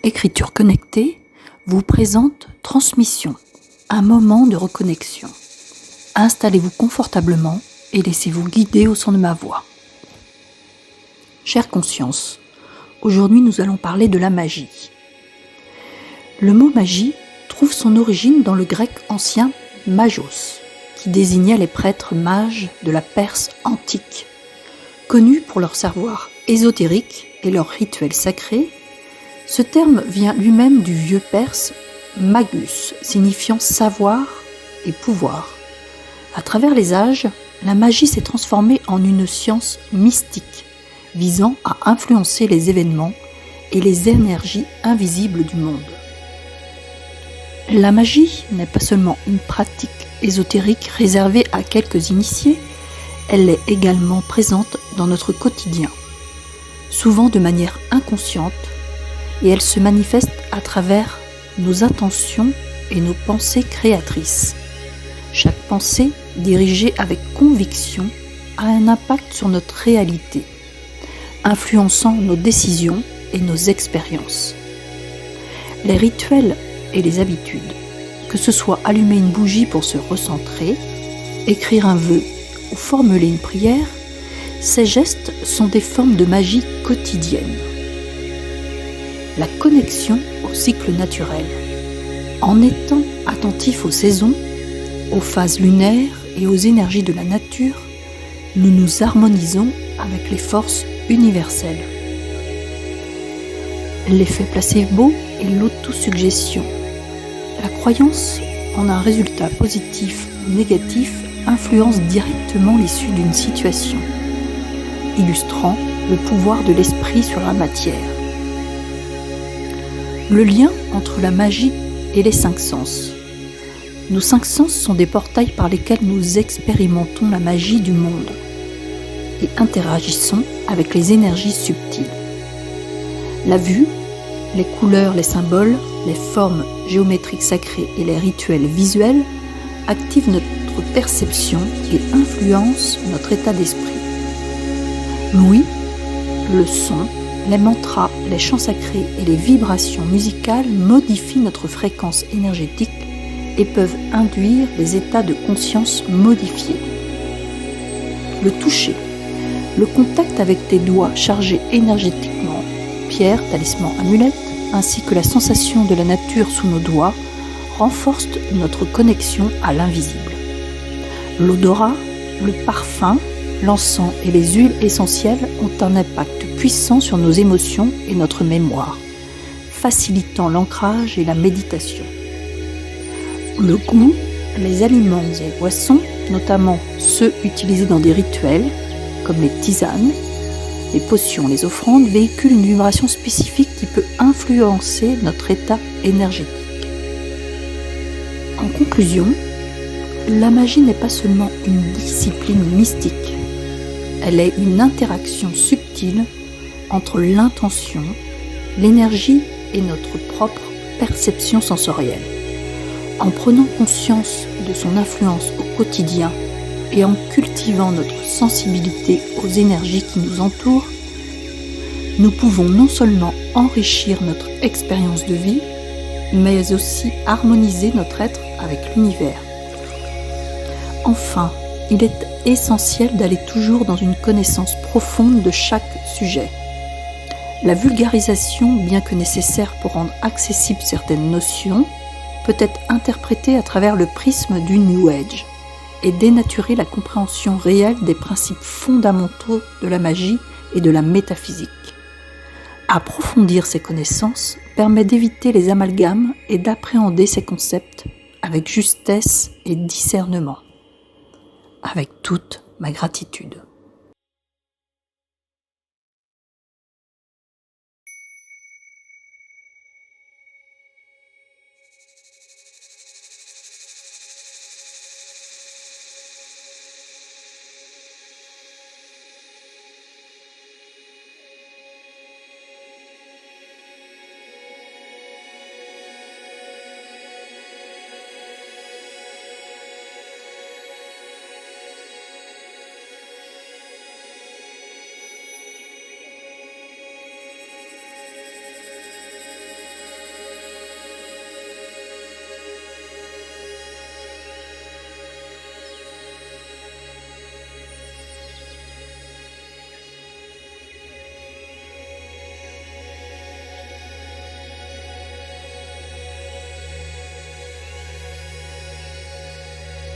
Écriture connectée vous présente Transmission, un moment de reconnexion. Installez-vous confortablement et laissez-vous guider au son de ma voix. Chère conscience, aujourd'hui nous allons parler de la magie. Le mot magie trouve son origine dans le grec ancien magos, qui désignait les prêtres mages de la Perse antique, connus pour leur savoir ésotérique et leurs rituels sacrés. Ce terme vient lui-même du vieux perse magus, signifiant savoir et pouvoir. À travers les âges, la magie s'est transformée en une science mystique, visant à influencer les événements et les énergies invisibles du monde. La magie n'est pas seulement une pratique ésotérique réservée à quelques initiés, elle est également présente dans notre quotidien, souvent de manière inconsciente, et elle se manifeste à travers nos intentions et nos pensées créatrices. Chaque pensée, dirigée avec conviction, a un impact sur notre réalité, influençant nos décisions et nos expériences. Les rituels et les habitudes, que ce soit allumer une bougie pour se recentrer, écrire un vœu ou formuler une prière, ces gestes sont des formes de magie quotidienne. La connexion au cycle naturel. En étant attentif aux saisons, aux phases lunaires et aux énergies de la nature, nous nous harmonisons avec les forces universelles. L'effet placebo et l'autosuggestion. La croyance en un résultat positif ou négatif influence directement l'issue d'une situation, illustrant le pouvoir de l'esprit sur la matière. Le lien entre la magie et les cinq sens. Nos cinq sens sont des portails par lesquels nous expérimentons la magie du monde et interagissons avec les énergies subtiles. La vue, les couleurs, les symboles, les formes géométriques sacrées et les rituels visuels activent notre perception et influencent notre état d'esprit. L'ouïe, le son, les mantras, les chants sacrés et les vibrations musicales modifient notre fréquence énergétique et peuvent induire des états de conscience modifiés. Le toucher, le contact avec tes doigts chargés énergétiquement, pierres, talismans, amulettes, ainsi que la sensation de la nature sous nos doigts, renforcent notre connexion à l'invisible. L'odorat, le parfum, l'encens et les huiles essentielles ont un impact puissant sur nos émotions et notre mémoire, facilitant l'ancrage et la méditation. Le goût, les aliments et boissons, notamment ceux utilisés dans des rituels, comme les tisanes, les potions, les offrandes, véhiculent une vibration spécifique qui peut influencer notre état énergétique. En conclusion, la magie n'est pas seulement une discipline mystique, elle est une interaction subtile entre l'intention, l'énergie et notre propre perception sensorielle. En prenant conscience de son influence au quotidien et en cultivant notre sensibilité aux énergies qui nous entourent, nous pouvons non seulement enrichir notre expérience de vie, mais aussi harmoniser notre être avec l'univers. Enfin, il est essentiel d'aller toujours dans une connaissance profonde de chaque sujet. La vulgarisation, bien que nécessaire pour rendre accessibles certaines notions, peut être interprétée à travers le prisme du New Age et dénaturer la compréhension réelle des principes fondamentaux de la magie et de la métaphysique. Approfondir ces connaissances permet d'éviter les amalgames et d'appréhender ces concepts avec justesse et discernement. Avec toute ma gratitude.